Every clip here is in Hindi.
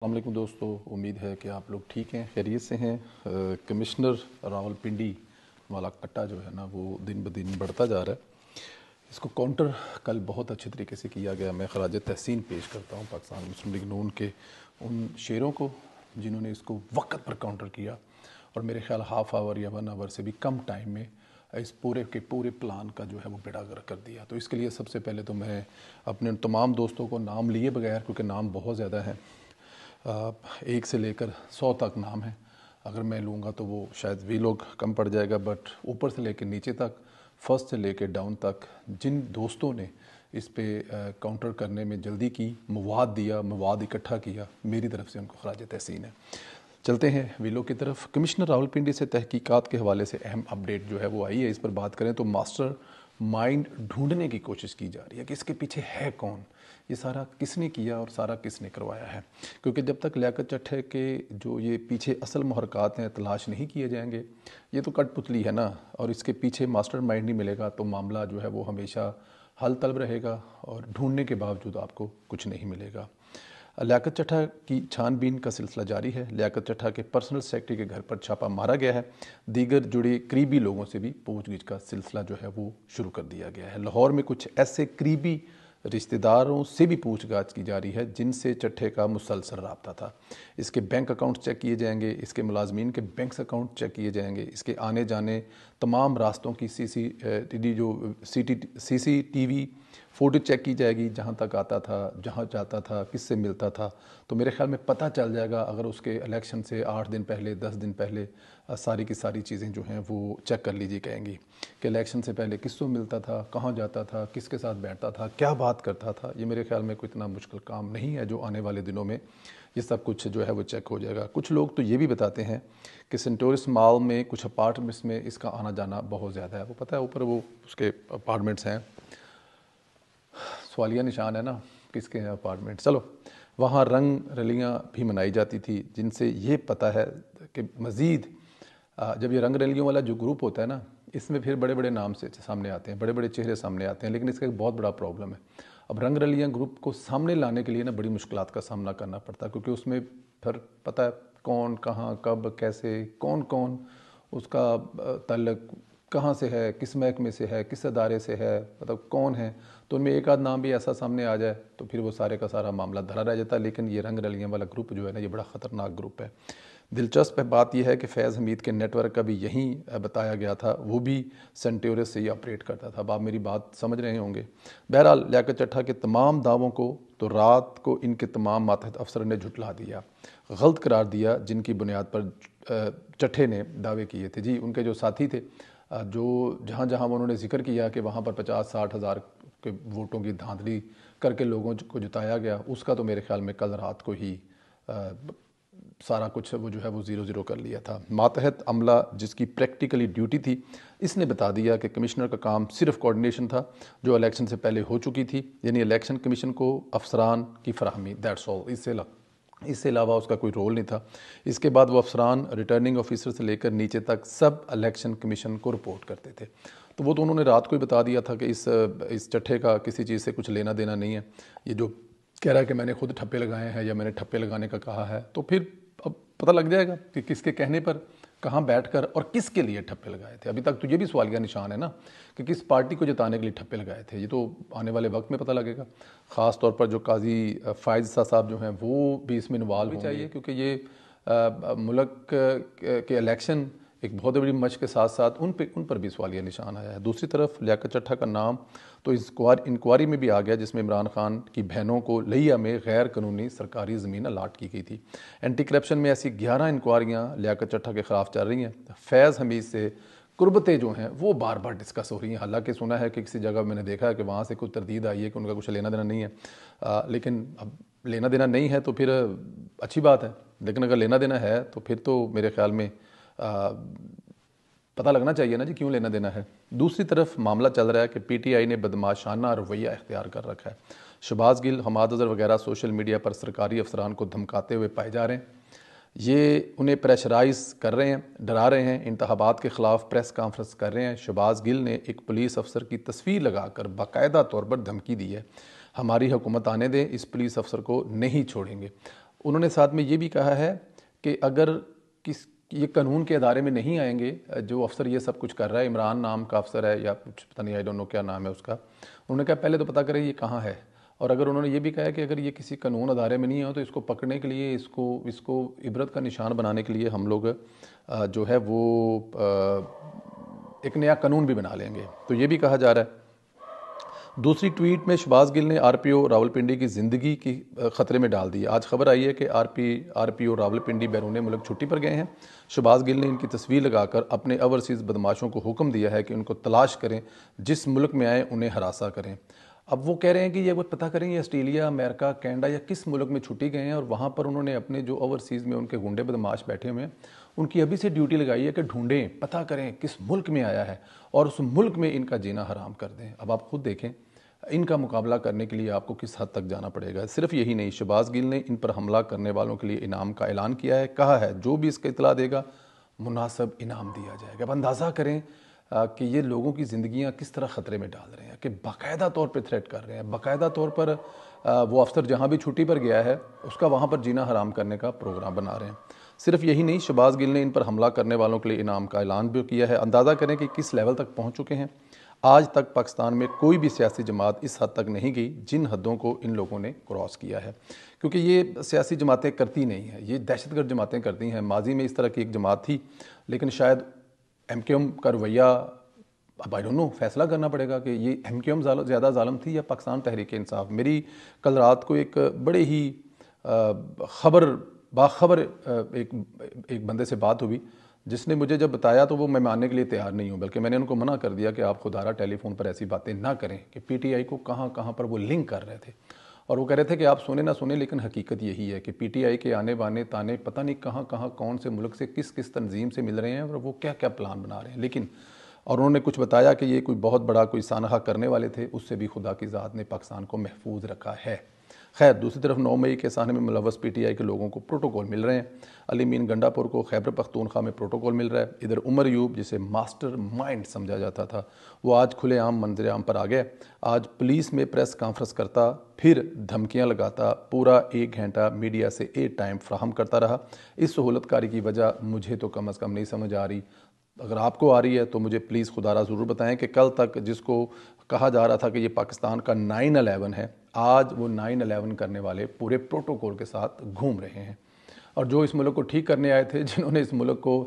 अस्सलाम वालेकुम दोस्तों, उम्मीद है कि आप लोग ठीक हैं, खैरियत से हैं। कमिश्नर रावलपिंडी वाला कट्टा जो है ना वो दिन ब दिन बढ़ता जा रहा है। इसको काउंटर कल बहुत अच्छे तरीके से किया गया। मैं खराज तहसीन पेश करता हूँ पाकिस्तान मुस्लिम लीग नून के उन शेरों को जिन्होंने इसको वक्त पर काउंटर किया और मेरे ख्याल हाफ़ आवर या 1 आवर से भी कम टाइम में इस पूरे के पूरे प्लान का जो है वो बेड़ा गर्क कर दिया। तो इसके लिए सबसे पहले तो मैं अपने तमाम दोस्तों को नाम लिए बगैर, क्योंकि नाम बहुत ज़्यादा हैं, 1 से लेकर 100 तक नाम है। अगर मैं लूँगा तो वो शायद भी लोग कम पड़ जाएगा, बट ऊपर से लेकर नीचे तक, फर्स्ट से लेकर डाउन तक, जिन दोस्तों ने इस पे काउंटर करने में जल्दी की, मवाद दिया, मवाद इकट्ठा किया, मेरी तरफ से उनको खराज तहसीन है। चलते हैं विलो की तरफ। कमिश्नर रावलपिंडी से तहकीकात के हवाले से अहम अपडेट जो है वो आई है। इस पर बात करें तो मास्टर माइंड ढूंढने की कोशिश की जा रही है कि इसके पीछे है कौन, ये सारा किसने किया और सारा किसने करवाया है। क्योंकि जब तक लियाकत चट्टे के जो ये पीछे असल मुहरकात हैं तलाश नहीं किए जाएंगे, ये तो कठपुतली है ना, और इसके पीछे मास्टर माइंड नहीं मिलेगा तो मामला जो है वो हमेशा हल तलब रहेगा और ढूंढने के बावजूद आपको कुछ नहीं मिलेगा। लियाकत चट्टा की छानबीन का सिलसिला जारी है। लियाकत चट्टा के पर्सनल सेक्रेटरी के घर पर छापा मारा गया है। दीगर जुड़े करीबी लोगों से भी पूछगिछ का सिलसिला जो है वो शुरू कर दिया गया है। लाहौर में कुछ ऐसे करीबी रिश्तेदारों से भी पूछताछ की जा रही है जिनसे चट्टे का मुसलसल रब्ता था। इसके बैंक अकाउंट चेक किए जाएंगे, इसके मुलाजमीन के बैंक अकाउंट चेक किए जाएंगे, इसके आने जाने तमाम रास्तों की CCTV फ़ोटो चेक की जाएगी, जहाँ तक आता था, जहाँ जाता था, किससे मिलता था। तो मेरे ख्याल में पता चल जाएगा अगर उसके इलेक्शन से 8 दिन पहले, 10 दिन पहले सारी की सारी चीज़ें जो हैं वो चेक कर लीजिए कहेंगी कि इलेक्शन से पहले किससे मिलता था, कहाँ जाता था, किसके साथ बैठता था, क्या बात करता था। ये मेरे ख्याल में कोई इतना मुश्किल काम नहीं है, जो आने वाले दिनों में ये सब कुछ जो है वो चेक हो जाएगा। कुछ लोग तो ये भी बताते हैं कि सेंटोरस मॉल में कुछ अपार्टमेंट्स में इसका आना जाना बहुत ज़्यादा है। वो पता है ऊपर वो उसके अपार्टमेंट्स हैं, सवालिया निशान है ना किसके हैं अपार्टमेंट। चलो, वहाँ रंग रलियाँ भी मनाई जाती थी, जिनसे ये पता है कि मज़ीद जब ये रंग रलियों वाला जो ग्रुप होता है ना, इसमें फिर बड़े बड़े नाम से सामने आते हैं, बड़े बड़े चेहरे सामने आते हैं। लेकिन इसका एक बहुत बड़ा प्रॉब्लम है, अब रंग रलियाँ ग्रुप को सामने लाने के लिए ना बड़ी मुश्किलात का सामना करना पड़ता है, क्योंकि उसमें फिर पता है कौन कहाँ कब कैसे कौन कौन उसका ताल्लुक कहाँ से है, किस महकमे से है, किस अदारे से है, मतलब कौन है। तो उनमें एक आध नाम भी ऐसा सामने आ जाए तो फिर वो सारे का सारा मामला धरा रह जाता है। लेकिन ये रंग रलियाँ वाला ग्रुप जो है ना, ये बड़ा ख़तरनाक ग्रुप है। दिलचस्प बात यह है कि फैज़ हमीद के नेटवर्क का भी यहीं बताया गया था, वो भी सेंटोरस से ही ऑपरेट करता था। अब आप मेरी बात समझ रहे होंगे। बहरहाल लियाकत चट्टा के तमाम दावों को तो रात को इनके तमाम मातहत अफसर ने झुटला दिया, गलत करार दिया, जिनकी बुनियाद पर चट्टे ने दावे किए थे। जी, उनके जो साथी थे, जो जहाँ जहाँ उन्होंने जिक्र किया कि वहाँ पर 50-60 हज़ार के वोटों की धांधली करके लोगों को जिताया गया, उसका तो मेरे ख्याल में कल रात को ही सारा कुछ वो जो है वो 0-0 कर लिया था। मातहत अमला जिसकी प्रैक्टिकली ड्यूटी थी, इसने बता दिया कि कमिश्नर का काम सिर्फ कोऑर्डिनेशन था, जो इलेक्शन से पहले हो चुकी थी, यानी इलेक्शन कमीशन को अफसरान की फराहमी, दैट्स ऑल। इससे अलावा उसका कोई रोल नहीं था। इसके बाद वो अफसरान रिटर्निंग ऑफिसर से लेकर नीचे तक सब इलेक्शन कमीशन को रिपोर्ट करते थे। तो वो तो उन्होंने रात को ही बता दिया था कि इस चट्टे का किसी चीज़ से कुछ लेना देना नहीं है। ये जो कह रहा है कि मैंने खुद ठप्पे लगाए हैं या मैंने ठप्पे लगाने का कहा है, तो फिर अब पता लग जाएगा कि किसके कहने पर, कहाँ बैठकर और किसके लिए ठप्पे लगाए थे। अभी तक तो ये भी सवालिया निशान है ना कि किस पार्टी को जिताने के लिए ठप्पे लगाए थे। ये तो आने वाले वक्त में पता लगेगा। ख़ास तौर पर जो काजी फ़ायज़ साहब जो हैं वो भी इसमें इन्वॉल्व भी चाहिए, क्योंकि ये मुल्क के इलेक्शन एक बहुत बड़ी मशक़ के साथ साथ उन पर भी सवालिया निशान आया है। दूसरी तरफ लियाकत चट्टा का नाम तो इस इंक्वायरी में भी आ गया, जिसमें इमरान खान की बहनों को लिया में गैर कानूनी सरकारी ज़मीन अलाट की गई थी। एंटी करप्शन में ऐसी 11 इंक्वायरियाँ लियाकत चट्टा के ख़िलाफ़ चल रही हैं। फैज़ हमीद से कुर्बतें जो हैं वो बार बार डिस्कस हो रही हैं। हालांकि सुना है कि किसी जगह मैंने देखा है कि वहाँ से कुछ तरदीद आई है कि उनका कुछ लेना देना नहीं है, लेकिन अब लेना देना नहीं है तो फिर अच्छी बात है, लेकिन अगर लेना देना है तो फिर तो मेरे ख्याल में पता लगना चाहिए ना जी क्यों लेना देना है। दूसरी तरफ मामला चल रहा है कि PTI ने बदमाशाना रवैया इख्तियार कर रखा है। शहबाज गिल, हमाद अज़हर वगैरह सोशल मीडिया पर सरकारी अफसरान को धमकाते हुए पाए जा रहे हैं। ये उन्हें प्रेशराइज कर रहे हैं, डरा रहे हैं, इंतखाबात के ख़िलाफ़ प्रेस कॉन्फ्रेंस कर रहे हैं। शहबाज गिल ने एक पुलिस अफसर की तस्वीर लगाकर बाकायदा तौर पर धमकी दी है, हमारी हुकूमत आने दें, इस पुलिस अफसर को नहीं छोड़ेंगे। उन्होंने साथ में ये भी कहा है कि अगर किस ये कानून के अदारे में नहीं आएंगे, जो अफसर ये सब कुछ कर रहा है, इमरान नाम का अफसर है या कुछ पता नहीं, आई डोंट नो क्या नाम है उसका, उन्होंने कहा पहले तो पता करें ये कहाँ है। और अगर उन्होंने ये भी कहा कि अगर ये किसी कानून अदारे में नहीं हो तो इसको पकड़ने के लिए, इसको इबरत का निशान बनाने के लिए हम लोग जो है वो एक नया कानून भी बना लेंगे। तो ये भी कहा जा रहा है। दूसरी ट्वीट में शहबाज गिल ने आरपीओ रावलपिंडी की ज़िंदगी की ख़तरे में डाल दी। आज खबर आई है कि आरपीओ रावलपिंडी बैरून मुल्क छुट्टी पर गए हैं। शहबाज गिल ने इनकी तस्वीर लगाकर अपने ओवरसीज़ बदमाशों को हुक्म दिया है कि उनको तलाश करें, जिस मुल्क में आए उन्हें हरासा करें। अब वो कह रहे हैं कि ये वो पता करें ये ऑस्ट्रेलिया, अमेरिका, कनाडा या किस मुल्क में छुट्टी गए हैं, और वहाँ पर उन्होंने अपने जो ओवरसीज़ में उनके गुंडे बदमाश बैठे हुए हैं उनकी अभी से ड्यूटी लगाई है कि ढूंढें, पता करें किस मुल्क में आया है और उस मुल्क में इनका जीना हराम कर दें। अब आप खुद देखें, इनका मुकाबला करने के लिए आपको किस हद तक जाना पड़ेगा। सिर्फ यही नहीं, शहबाज गिल ने इन पर हमला करने वालों के लिए इनाम का ऐलान किया है। कहा है जो भी इसका इतला देगा मुनासिब इनाम दिया जाएगा। अब अंदाज़ा करें कि ये लोगों की ज़िंदगियां किस तरह ख़तरे में डाल रहे हैं, कि बाकायदा तौर पर थ्रेट कर रहे हैं, बाकायदा तौर पर वो अफसर जहाँ भी छुट्टी पर गया है उसका वहाँ पर जीना हराम करने का प्रोग्राम बना रहे हैं। सिर्फ यही नहीं, शहबाज गिल ने इन पर हमला करने वालों के लिए इनाम का ऐलान भी किया है। अंदाज़ा करें कि किस लेवल तक पहुँच चुके हैं। आज तक पाकिस्तान में कोई भी सियासी जमात इस हद तक नहीं गई जिन हदों को इन लोगों ने क्रॉस किया है, क्योंकि ये सियासी जमातें करती नहीं हैं, ये दहशतगर्द जमातें करती हैं। माजी में इस तरह की एक जमात थी, लेकिन शायद MKM का रवैया, अब आई डोंट नो, फैसला करना पड़ेगा कि ये MKM ज़्यादा ज़ालिम थी या पाकिस्तान तहरीक इंसाफ। मेरी कल रात को एक बड़े ही बाखबर एक बंदे से बात हुई, जिसने मुझे जब बताया तो वो मैं मानने के लिए तैयार नहीं हूँ, बल्कि मैंने उनको मना कर दिया कि आप खुदारा टेलीफोन पर ऐसी बातें ना करें, कि PTI को कहाँ कहाँ पर वो लिंक कर रहे थे। और वो कह रहे थे कि आप सुने ना सुने, लेकिन हकीकत यही है कि PTI के आने बाने ताने पता नहीं कहाँ कहाँ कौन से मुल्क से किस किस तंजीम से मिल रहे हैं और वो क्या क्या प्लान बना रहे हैं। लेकिन और उन्होंने कुछ बताया कि ये कोई बहुत बड़ा कोई सानहा करने वाले थे, उससे भी खुदा की ज़ात ने पाकिस्तान को महफूज रखा है। खैर, दूसरी तरफ 9 मई के साने में मुलव्वस PTI के लोगों को प्रोटोकॉल मिल रहे हैं। अली मीन गंडापुर को खैबर पख्तूनख्वा में प्रोटोकॉल मिल रहा है। इधर उमर यूब, जिसे मास्टर माइंड समझा जाता था, वो आज खुलेआम मंजर आम पर आ गया। आज पुलिस में प्रेस कॉन्फ्रेंस करता, फिर धमकियां लगाता, पूरा 1 घंटा मीडिया से ए टाइम फ्राहम करता रहा। इस सहूलतकारी की वजह मुझे तो कम अज़ कम नहीं समझ आ रही। अगर आपको आ रही है तो मुझे प्लीज़ खुदारा ज़रूर बताएं कि कल तक जिसको कहा जा रहा था कि ये पाकिस्तान का 9/11 है, आज वो 9/11 करने वाले पूरे प्रोटोकॉल के साथ घूम रहे हैं। और जो इस मुल्क को ठीक करने आए थे, जिन्होंने इस मुल्क को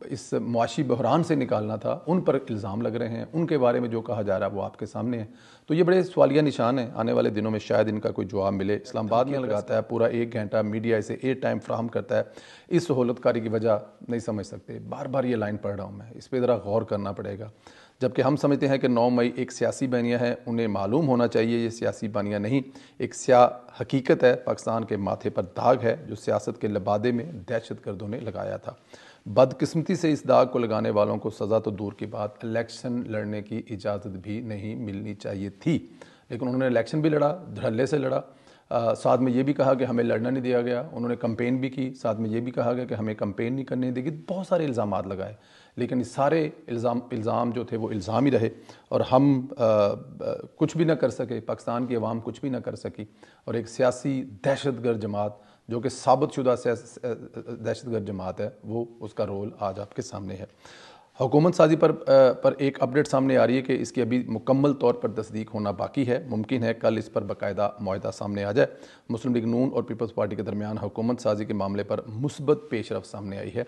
इस मुआशी बहरान से निकालना था, उन पर इल्ज़ाम लग रहे हैं। उनके बारे में जो कहा जा रहा है वो आपके सामने है। तो ये बड़े सवालिया निशान हैं। आने वाले दिनों में शायद इनका कोई जवाब मिले। इस्लामाबाद में लगाता है, पूरा 1 घंटा मीडिया इसे ए टाइम फ्राहम करता है। इस सहूलतकारी की वजह नहीं समझ सकते। बार बार ये लाइन पढ़ रहा हूँ मैं, इस पर ज़रा गौर करना पड़ेगा। जबकि हम समझते हैं कि 9 मई एक सियासी बैनिया है, उन्हें मालूम होना चाहिए ये सियासी बैनिया नहीं, एक हकीकत है। पाकिस्तान के माथे पर दाग है जो सियासत के लबादे में दहशतगर्दों ने लगाया था। बदकिस्मती से इस दाग को लगाने वालों को सज़ा तो दूर की बात, इलेक्शन लड़ने की इजाज़त भी नहीं मिलनी चाहिए थी। लेकिन उन्होंने इलेक्शन भी लड़ा, धड़ल्ले से लड़ा। साथ में ये भी कहा कि हमें लड़ना नहीं दिया गया। उन्होंने कंपेन भी की, साथ में ये भी कहा गया कि हमें कंपेन नहीं करने देगी। बहुत सारे इल्ज़ामात लगाए, लेकिन इस सारे इल्ज़ाम जो थे वो इल्ज़ाम ही रहे और हम कुछ भी ना कर सके। पाकिस्तान की अवाम कुछ भी ना कर सकी और एक सियासी दहशतगर्द जमात जो कि साबितशुदा दहशतगर्द जमात है, वो उसका रोल आज आपके सामने है। हुकूमत साजी पर एक अपडेट सामने आ रही है कि इसकी अभी मुकम्मल तौर पर तस्दीक होना बाकी है। मुमकिन है कल इस पर बाकायदा मुआहदा सामने आ जाए। मुस्लिम लीग नून और पीपल्स पार्टी के दरमियान हुकूमत साजी के मामले पर मुस्बत पेशरफ सामने आई है।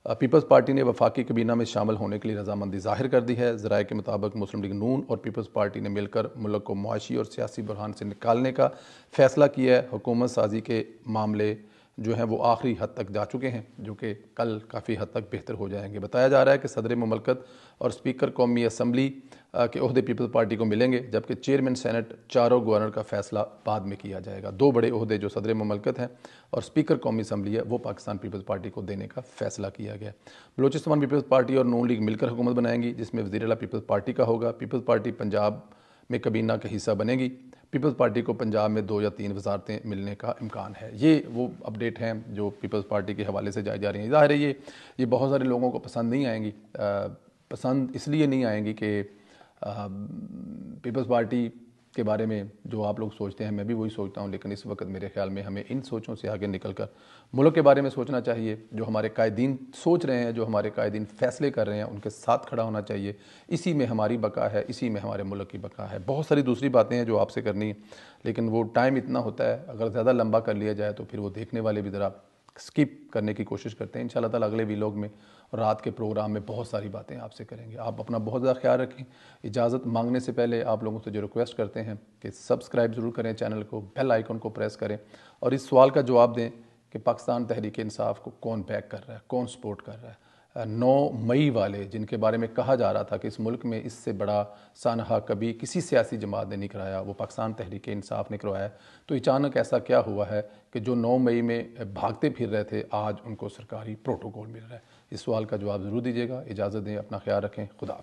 पीपल्स पार्टी ने वफाकी कबीना में शामिल होने के लिए रजामंदी जाहिर कर दी है। ज़राए के मुताबिक मुस्लिम लीग नून और पीपल्स पार्टी ने मिलकर मुल्क को मुआशी और सियासी बहरान से निकालने का फ़ैसला किया है। हुकूमत साजी के मामले जो हैं वो आखिरी हद तक जा चुके हैं, जो कि कल काफ़ी हद तक बेहतर हो जाएंगे। बताया जा रहा है कि सदर मुमलकत और स्पीकर कौमी असम्बली के ओहदे पीपल्स पार्टी को मिलेंगे, जबकि चेयरमैन सेनेट चारों गवर्नर का फैसला बाद में किया जाएगा। 2 बड़े ओहदे जो सदर मुमलकत हैं और स्पीकर कौमी असम्बली है, वो पाकिस्तान पीपल्स पार्टी को देने का फैसला किया गया। बलोचिस्तान पीपल्स पार्टी और नून लीग मिलकर हुकूमत बनाएंगी, जिसमें वज़ीर आला पीपल्स पार्टी का होगा। पीपल्स पार्टी पंजाब में कबीना का हिस्सा बनेगी। पीपल्स पार्टी को पंजाब में 2 या 3 वजारतें मिलने का इम्कान है। ये वो अपडेट हैं जो पीपल्स पार्टी के हवाले से जाई जा रही हैं। ज़ाहिर है ये बहुत सारे लोगों को पसंद नहीं आएंगी। पसंद इसलिए नहीं आएंगी कि पीपल्स पार्टी के बारे में जो आप लोग सोचते हैं, मैं भी वही सोचता हूँ, लेकिन इस वक्त मेरे ख्याल में हमें इन सोचों से आगे निकलकर मुल्क के बारे में सोचना चाहिए। जो हमारे कायदीन सोच रहे हैं, जो हमारे कायदीन फैसले कर रहे हैं, उनके साथ खड़ा होना चाहिए। इसी में हमारी बका है, इसी में हमारे मुल्क की बका है। बहुत सारी दूसरी बातें हैं जो आपसे करनी है, लेकिन वो टाइम इतना होता है, अगर ज़्यादा लंबा कर लिया जाए तो फिर वो देखने वाले भी ज़रा स्किप करने की कोशिश करते हैं। इंशाल्लाह ताला अगले व्लॉग में और रात के प्रोग्राम में बहुत सारी बातें आपसे करेंगे। आप अपना बहुत ज़्यादा ख्याल रखें। इजाज़त मांगने से पहले आप लोगों से जो रिक्वेस्ट करते हैं कि सब्सक्राइब ज़रूर करें चैनल को, बेल आइकन को प्रेस करें और इस सवाल का जवाब दें कि पाकिस्तान तहरीक इंसाफ को कौन बैक कर रहा है, कौन सपोर्ट कर रहा है। 9 मई वाले जिनके बारे में कहा जा रहा था कि इस मुल्क में इससे बड़ा सानहा कभी किसी सियासी जमात ने नहीं कराया, वो पाकिस्तान तहरीक इंसाफ ने करवाया। तो अचानक ऐसा क्या हुआ है कि जो 9 मई में भागते फिर रहे थे, आज उनको सरकारी प्रोटोकॉल मिल रहा है। इस सवाल का जवाब ज़रूर दीजिएगा। इजाज़त दें, अपना ख्याल रखें। खुदा हाफ़िज़।